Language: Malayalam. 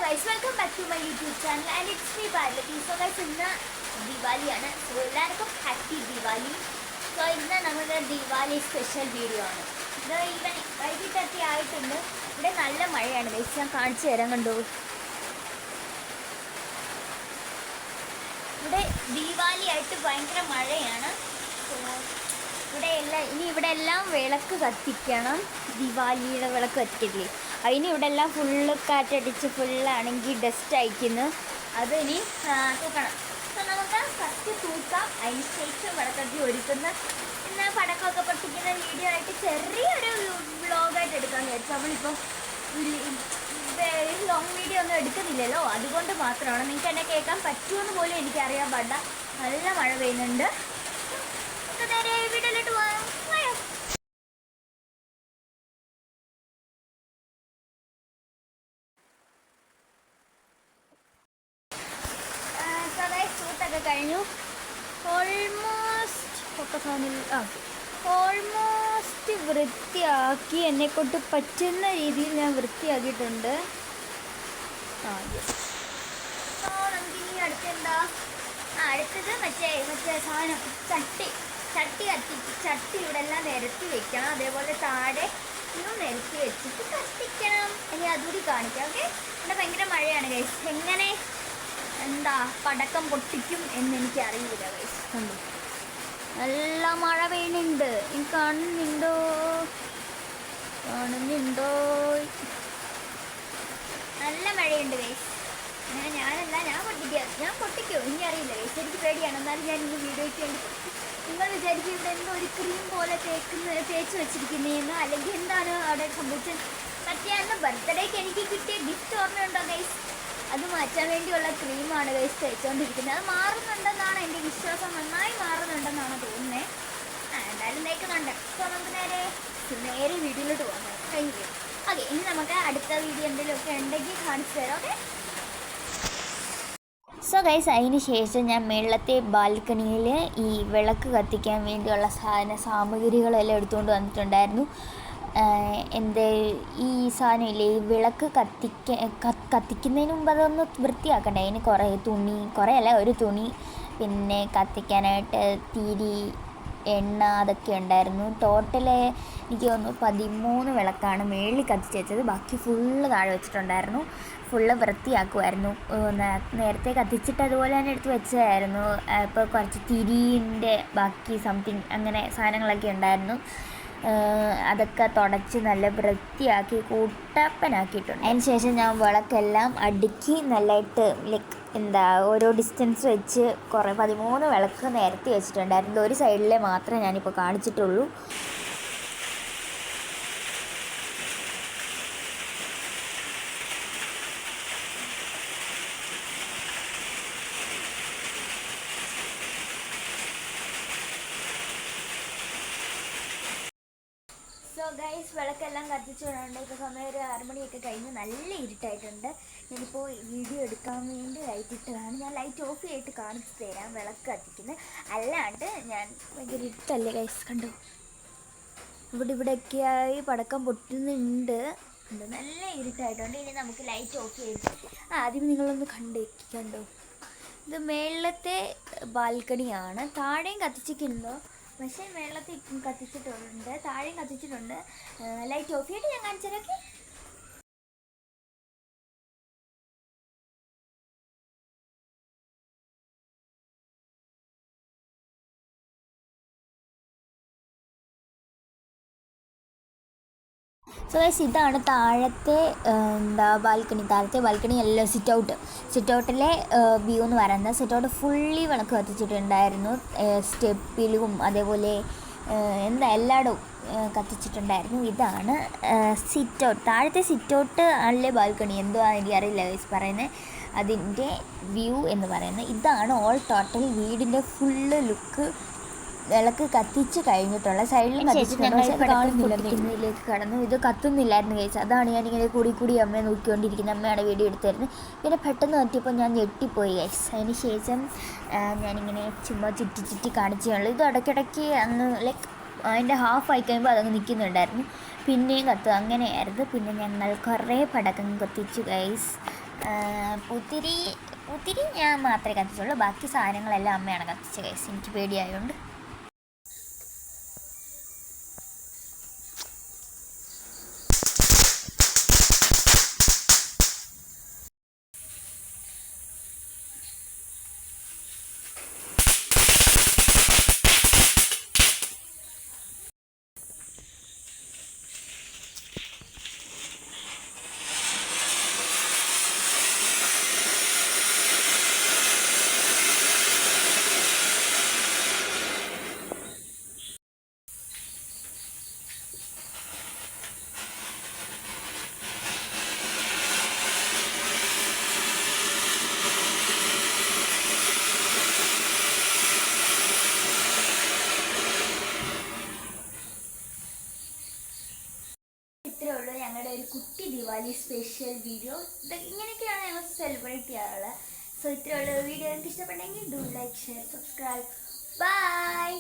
guys, welcome back to my YouTube channel and it's me Parvati. So guys, ഇന്ന് ദിവാലിയാണ്. സോ എല്ലാവർക്കും ഹാപ്പി ദിവാലി. സോ ഇന്ന് നമ്മുടെ ദിവാലി സ്പെഷ്യൽ വീഡിയോ ആണ്. ഇത് വൈകിട്ടൊക്കെ ആയിട്ടുണ്ട്. ഇവിടെ നല്ല മഴയാണ് ഗൈസ്. ഞാൻ കാണിച്ചു തരാം, കണ്ടു. ഇവിടെ ദിവാലി ആയിട്ട് ഭയങ്കര മഴയാണ്. ഇവിടെ എല്ലാം വിളക്ക് കത്തിക്കണം. ദിവാലിയുടെ വിളക്ക് കത്തിക്കില്ലേ, അതിന് ഇവിടെ എല്ലാം ഫുള്ള് കാറ്റടിച്ച് ഫുള്ളാണെങ്കിൽ ഡസ്റ്റ് അയക്കുന്നു. അത് ഇനി തൂക്കണം. സോ നമുക്ക് ഫസ്റ്റ് തൂക്കാം. അതിന് ശേഷം വിളക്കത്തി ഒരുക്കുന്ന പിന്നെ പടക്കമൊക്കെ പൊട്ടിക്കുന്ന വീഡിയോ ആയിട്ട് ചെറിയൊരു വ്ളോഗായിട്ട് എടുക്കാമെന്ന് വിചാരിച്ചു. നമ്മളിപ്പോൾ ലോങ് വീഡിയോ ഒന്നും എടുക്കുന്നില്ലല്ലോ, അതുകൊണ്ട് മാത്രമാണ്. നിങ്ങൾക്ക് എന്നെ കേൾക്കാൻ പറ്റുമെന്ന് പോലും എനിക്കറിയാൻ പാടില്ല. നല്ല മഴ പെയ്യുന്നുണ്ട്. നേരെ വീട്ടിലോട്ട് പോകാം. ഷൂട്ടൊക്കെ കഴിഞ്ഞു. ഓൾമോസ്റ്റ് വൃത്തിയാക്കി. എന്നെക്കൊണ്ട് പറ്റുന്ന രീതിയിൽ ഞാൻ വൃത്തിയാക്കിയിട്ടുണ്ട്. നമുക്കിനി അടുത്തെന്താ? അടുത്തത് മറ്റേ സാധനം ചട്ടി ഇവിടെ എല്ലാം നിരത്തി വെക്കണം. അതേപോലെ താഴെ നിരത്തി വെച്ചിട്ട് കത്തിക്കണം. ഇനി അതുകൂടി കാണിക്കാം. ഓക്കെ, ഇവിടെ ഭയങ്കര മഴയാണ് ഗൈസ്. എങ്ങനെ പടക്കം പൊട്ടിക്കും എന്നെനിക്ക് അറിയില്ല ഗൈസ്. കണ്ടു, നല്ല മഴ പെയ്യുന്നുണ്ട്. കാണുന്നുണ്ടോ? നല്ല മഴയുണ്ട് ഗൈസ്. അങ്ങനെ ഞാൻ പൊട്ടിക്കും ഇനി അറിയില്ല ഗൈസ്. എനിക്ക് പേടിയാണ്. എന്നാലും ഞാൻ ഇന്ന് വീഡിയോയ്ക്ക് വേണ്ടി നിങ്ങൾ വിചാരിക്കും ഇവിടെ എന്തോ ഒരു ക്രീം പോലെ തേച്ച് വെച്ചിരിക്കുന്നതെന്ന്, അല്ലെങ്കിൽ എന്താണ് അവിടെ സംഭവിച്ചത്? മറ്റേ അന്ന് ബർത്ത്ഡേക്ക് എനിക്ക് കിട്ടിയ ഗിഫ്റ്റ് ഓർമ്മയുണ്ടോ ഗൈസ്? അത് മാറ്റാൻ വേണ്ടിയുള്ള ക്രീമാണ് ഗൈസ് തേച്ചുകൊണ്ടിരിക്കുന്നത്. അത് മാറുന്നുണ്ടെന്നാണ് എൻ്റെ വിശ്വാസം. നന്നായി മാറുന്നുണ്ടെന്നാണ് തോന്നുന്നത്. എന്തായാലും തേക്കുന്നുണ്ട്. സോ നമുക്ക് നേരെ വീഡിയോയിലോട്ട് പോകാം. കഴിഞ്ഞു. ഓക്കെ, ഇനി നമുക്ക് അടുത്ത വീഡിയോ എന്തെങ്കിലുമൊക്കെ ഉണ്ടെങ്കിൽ കാണിച്ചു തരാം. ഓക്കെ. സോ ഗൈസ്, അതിന് ശേഷം ഞാൻ മേളത്തെ ബാൽക്കണിയിൽ ഈ വിളക്ക് കത്തിക്കാൻ വേണ്ടിയുള്ള സാമഗ്രികളെല്ലാം എടുത്തുകൊണ്ട് വന്നിട്ടുണ്ടായിരുന്നു. ഈ സാധനമില്ലേ, ഈ വിളക്ക് കത്തിക്കുന്നതിന് മുമ്പ് അതൊന്ന് വൃത്തിയാക്കണ്ടേ. അതിന് ഒരു തുണി, പിന്നെ കത്തിക്കാനായിട്ട് തിരി, എണ്ണ, അതൊക്കെ ഉണ്ടായിരുന്നു. ടോട്ടൽ എനിക്ക് തോന്നുന്നു 13 വിളക്കാണ് മേളിൽ കത്തിച്ച് വെച്ചത്. ബാക്കി ഫുള്ള് താഴെ വെച്ചിട്ടുണ്ടായിരുന്നു. ഫുള്ള് വൃത്തിയാക്കുമായിരുന്നു. നേരത്തെ കത്തിച്ചിട്ട് അതുപോലെ തന്നെ എടുത്ത് വെച്ചതായിരുന്നു. ഇപ്പോൾ കുറച്ച് തിരിൻ്റെ ബാക്കി സംതിങ് അങ്ങനെ സാധനങ്ങളൊക്കെ ഉണ്ടായിരുന്നു. അതൊക്കെ തുടച്ച് നല്ല വൃത്തിയാക്കി കൂട്ടപ്പനാക്കിയിട്ടുണ്ട്. അതിന് ശേഷം ഞാൻ വിളക്കെല്ലാം അടുക്കി നല്ലതായിട്ട് ഓരോ ഡിസ്റ്റൻസ് വെച്ച് 13 വിളക്ക് നിരത്തി വെച്ചിട്ടുണ്ടായിരുന്നു. ഒരു സൈഡിലെ മാത്രമേ ഞാനിപ്പോൾ കാണിച്ചിട്ടുള്ളൂ. സോ ഗൈസ്, വിളക്കെല്ലാം കത്തിച്ചുകൊണ്ട് ഇപ്പോൾ സമയം ഒരു 6 മണിയൊക്കെ കഴിഞ്ഞ് നല്ല ഇരുട്ടായിട്ടുണ്ട്. ഞാനിപ്പോൾ വീഡിയോ എടുക്കാൻ വേണ്ടി ലൈറ്റ് ഇട്ടതാണ്. ഞാൻ ലൈറ്റ് ഓഫ് ചെയ്തിട്ട് കാണിച്ചു തരാം വിളക്ക് കത്തിക്കുന്നത്. അല്ലാണ്ട് ഞാൻ ഭയങ്കര ഇരുട്ടല്ലേ ഗൈസ്. കണ്ടു, ഇവിടെയൊക്കെയായി പടക്കം പൊട്ടുന്നുണ്ട്. നല്ല ഇരുട്ടായിട്ടുണ്ട്. ഇനി നമുക്ക് ലൈറ്റ് ഓഫ് ചെയ്തിട്ട് ആദ്യം നിങ്ങളൊന്ന് കണ്ടോ. ഇത് മേളത്തെ ബാൽക്കണിയാണ്. താഴെയും കത്തിച്ചിട്ടുണ്ടോ? പക്ഷേ വെള്ളത്തിൽ കത്തിച്ചിട്ടുണ്ട്, താഴെയും കത്തിച്ചിട്ടുണ്ട്. ലൈറ്റ് ഓഫ് ചെയ്തിട്ട് ഞാൻ കാണിച്ചതൊക്കെ. സോ ഗൈസ്, ഇതാണ് താഴത്തെ താഴത്തെ ബാൽക്കണി അല്ല, സിറ്റൗട്ടിലെ വ്യൂ എന്ന് പറയുന്നത്. സിറ്റൗട്ട് ഫുള്ളി വിളക്ക് കത്തിച്ചിട്ടുണ്ടായിരുന്നു. സ്റ്റെപ്പിലും അതേപോലെ എല്ലായിടവും കത്തിച്ചിട്ടുണ്ടായിരുന്നു. ഇതാണ് സിറ്റൗട്ട്. താഴത്തെ സിറ്റൗട്ട് അല്ലേ ബാൽക്കണി, എന്തോ എനിക്കറിയില്ല ഗൈസ് പറയുന്നത്. അതിൻ്റെ വ്യൂ എന്ന് പറയുന്നത് ഇതാണ്. ടോട്ടൽ വീടിൻ്റെ ഫുള്ള് ലുക്ക് വിളക്ക് കത്തിച്ച് കഴിഞ്ഞിട്ടുള്ള സൈഡിലും കത്തിച്ചിട്ടുണ്ടിലേക്ക് കടന്നു. ഇത് കത്തുന്നില്ലായിരുന്നു ഗൈസ്. അതാണ് ഞാനിങ്ങനെ കൂടി അമ്മയെ നോക്കിക്കൊണ്ടിരിക്കുന്നത്. അമ്മയാണ് വീഡിയോ എടുത്തായിരുന്നു. പിന്നെ പെട്ടെന്ന് കത്തിയപ്പോൾ ഞാൻ ഞെട്ടിപ്പോയി ഗൈസ്. അതിന് ശേഷം ഞാനിങ്ങനെ ചുമ്മാ ചുറ്റി കാണിച്ചുള്ളൂ. ഇത് ഇടയ്ക്കിടയ്ക്ക് അങ്ങ് അതിൻ്റെ ഹാഫ് ആയി കഴിയുമ്പോൾ അതങ്ങ് നിൽക്കുന്നുണ്ടായിരുന്നു. പിന്നെയും കത്തുക, അങ്ങനെയായിരുന്നു. പിന്നെ ഞങ്ങൾ കുറേ പടക്കം കത്തിച്ചു ഗൈസ്. പൂത്തിരി പൂത്തിരി ഞാൻ മാത്രമേ കത്തിച്ചുള്ളൂ, ബാക്കി സാധനങ്ങളെല്ലാം അമ്മയാണ് കത്തിച്ച കേസ്, എനിക്ക് പേടിയായതുകൊണ്ട്. ഇത്രയേ ഉള്ളൂ ഞങ്ങളുടെ ഒരു കുട്ടി ദിവാലി സ്പെഷ്യൽ വീഡിയോ. ഇങ്ങനെയൊക്കെയാണ് ഞങ്ങൾ സെലിബ്രേറ്റ് ചെയ്യാറുള്ളത്. സോ ഇത്രയേ ഉള്ളൂ വീഡിയോ. നിങ്ങൾക്ക് ഇഷ്ടപ്പെട്ടെങ്കിൽ do like, share, subscribe. By.